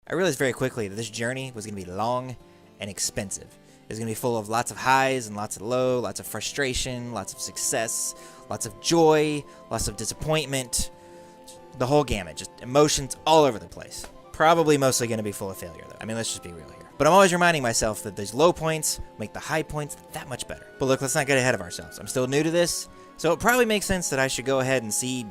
I realized very quickly that this journey was going to be long and expensive. It was going to be full of lots of highs and lots of low, lots of frustration, lots of success, lots of joy, lots of disappointment, the whole gamut, just emotions all over the place. Probably mostly going to be full of failure, though. I mean, let's just be real here. But I'm always reminding myself that those low points make the high points that much better. But look, let's not get ahead of ourselves. I'm still new to this, so it probably makes sense that I should go ahead and see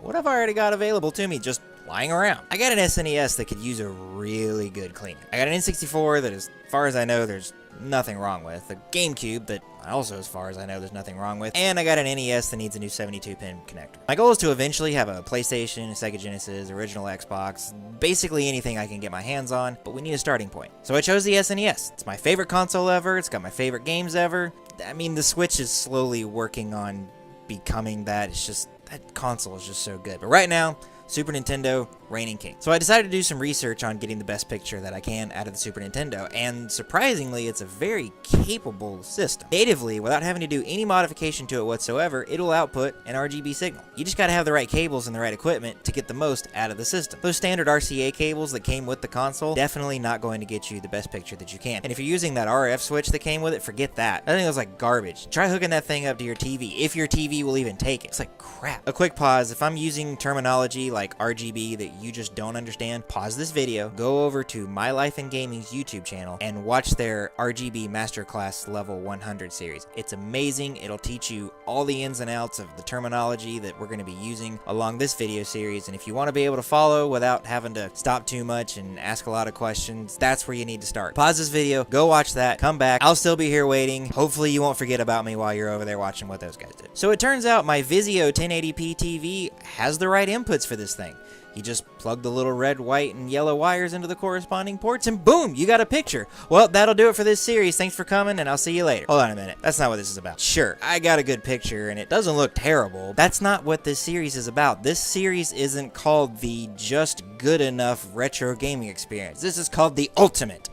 what I've already got available to me just lying around. I got an SNES that could use a really good cleaning. I got an N64 that, as far as I know, there's nothing wrong with. A GameCube that also, as far as I know, there's nothing wrong with. And I got an NES that needs a new 72-pin connector. My goal is to eventually have a PlayStation, a Sega Genesis, original Xbox, basically anything I can get my hands on, but we need a starting point. So I chose the SNES. It's my favorite console ever. It's got my favorite games ever. I mean, the Switch is slowly working on becoming that. It's just, that console is just so good. But right now, Super Nintendo, reigning king. So I decided to do some research on getting the best picture that I can out of the Super Nintendo, and surprisingly, it's a very capable system. Natively, without having to do any modification to it whatsoever, it'll output an RGB signal. You just gotta have the right cables and the right equipment to get the most out of the system. Those standard RCA cables that came with the console, definitely not going to get you the best picture that you can. And if you're using that RF switch that came with it, forget that. I think it was like garbage. Try hooking that thing up to your TV, if your TV will even take it. It's like crap. A quick pause, if I'm using terminology like RGB that you just don't understand, pause this video, go over to My Life in Gaming's YouTube channel, and watch their RGB Masterclass Level 100 series. It's amazing. It'll teach you all the ins and outs of the terminology that we're going to be using along this video series, and if you want to be able to follow without having to stop too much and ask a lot of questions, that's where you need to start. Pause this video, go watch that, come back. I'll still be here waiting. Hopefully you won't forget about me while you're over there watching what those guys did. So it turns out my Vizio 1080p TV has the right inputs for this thing. You just plug the little red, white, and yellow wires into the corresponding ports, and boom, you got a picture. Well, that'll do it for this series. Thanks for coming, and I'll see you later. Hold on a minute. That's not what this is about. Sure, I got a good picture, and it doesn't look terrible. That's not what this series is about. This series isn't called the just good enough retro gaming experience. This is called the ultimate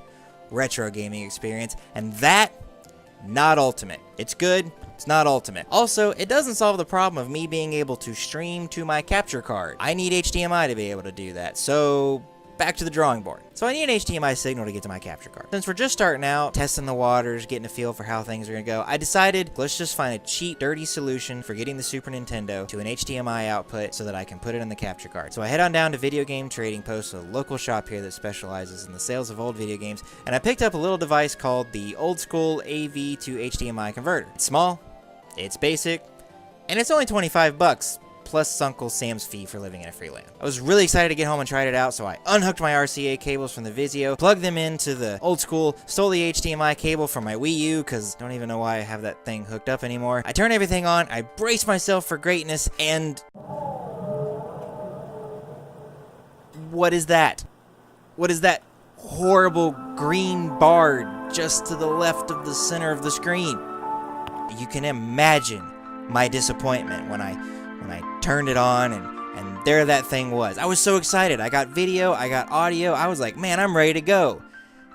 retro gaming experience, and that, not ultimate. It's good. It's not ultimate. Also, it doesn't solve the problem of me being able to stream to my capture card. I need HDMI to be able to do that, so back to the drawing board. So I need an HDMI signal to get to my capture card. Since we're just starting out, testing the waters, getting a feel for how things are going to go, I decided let's just find a cheap, dirty solution for getting the Super Nintendo to an HDMI output so that I can put it in the capture card. So I head on down to Video Game Trading Post, a local shop here that specializes in the sales of old video games, and I picked up a little device called the Old School AV to HDMI converter. It's small, it's basic, and it's only 25 bucks. Plus Uncle Sam's fee for living in a free land. I was really excited to get home and try it out, so I unhooked my RCA cables from the Vizio, plugged them into the Old School, stole the HDMI cable from my Wii U, because I don't even know why I have that thing hooked up anymore. I turn everything on, I brace myself for greatness, and what is that? What is that horrible green bar just to the left of the center of the screen? You can imagine my disappointment when I turned it on and there that thing was. I was so excited. I got video, I got audio. I was like, man, I'm ready to go.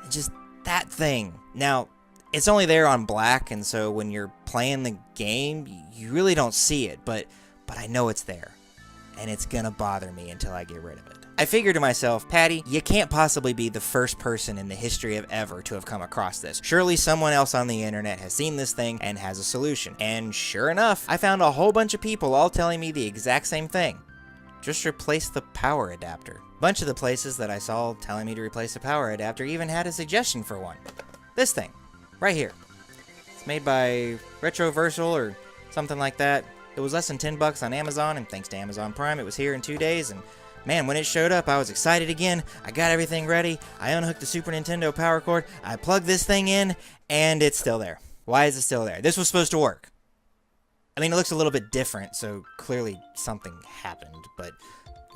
And just that thing. Now, it's only there on black, and so when you're playing the game, you really don't see it, but I know it's there. And it's gonna bother me until I get rid of it. I figured to myself, Patty, you can't possibly be the first person in the history of ever to have come across this. Surely someone else on the internet has seen this thing and has a solution. And sure enough, I found a whole bunch of people all telling me the exact same thing. Just replace the power adapter. A bunch of the places that I saw telling me to replace the power adapter even had a suggestion for one. This thing, right here. It's made by Retroversal or something like that. It was less than 10 bucks on Amazon, and thanks to Amazon Prime, it was here in 2 days, and man, when it showed up, I was excited again. I got everything ready. I unhooked the Super Nintendo power cord. I plugged this thing in, and it's still there. Why is it still there? This was supposed to work. I mean, it looks a little bit different, so clearly something happened, but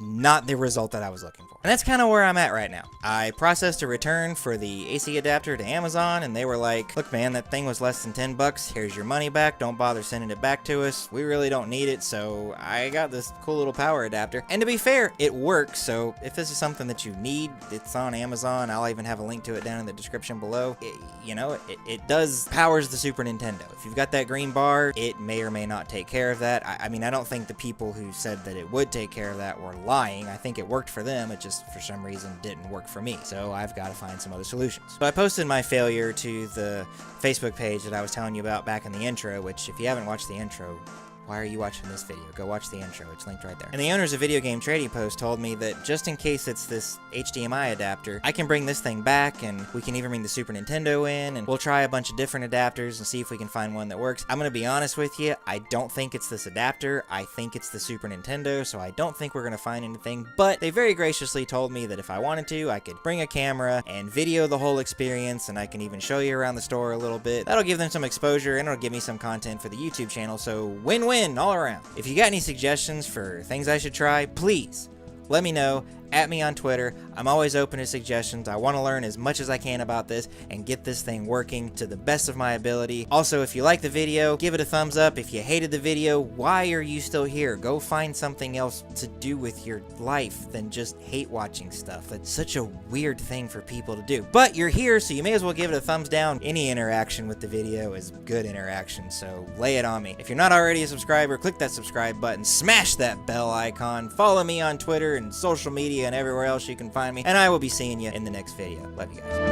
not the result that I was looking for. And that's kind of where I'm at right now. I processed a return for the AC adapter to Amazon, and they were like, look man, that thing was less than 10 bucks. Here's your money back. Don't bother sending it back to us. We really don't need it, so I got this cool little power adapter. And to be fair, it works, so if this is something that you need, it's on Amazon. I'll even have a link to it down in the description below. It does powers the Super Nintendo. If you've got that green bar, it may or may not take care of that. I mean, I don't think the people who said that it would take care of that were lying. I think it worked for them. It just, for some reason, didn't work for me. So I've got to find some other solutions. So I posted my failure to the Facebook page that I was telling you about back in the intro, which if you haven't watched the intro, why are you watching this video? Go watch the intro. It's linked right there. And the owners of Video Game Trading Post told me that just in case it's this HDMI adapter, I can bring this thing back, and we can even bring the Super Nintendo in, and we'll try a bunch of different adapters and see if we can find one that works. I'm going to be honest with you, I don't think it's this adapter. I think it's the Super Nintendo, so I don't think we're going to find anything, but they very graciously told me that if I wanted to, I could bring a camera and video the whole experience, and I can even show you around the store a little bit. That'll give them some exposure, and it'll give me some content for the YouTube channel, so win-win all around. If you got any suggestions for things I should try, please let me know. At me on Twitter. I'm always open to suggestions. I want to learn as much as I can about this and get this thing working to the best of my ability. Also, if you like the video, give it a thumbs up. If you hated the video, why are you still here? Go find something else to do with your life than just hate watching stuff. That's such a weird thing for people to do. But you're here, so you may as well give it a thumbs down. Any interaction with the video is good interaction, so lay it on me. If you're not already a subscriber, click that subscribe button, smash that bell icon, follow me on Twitter and social media and everywhere else you can find me, and I will be seeing you in the next video. Love you guys.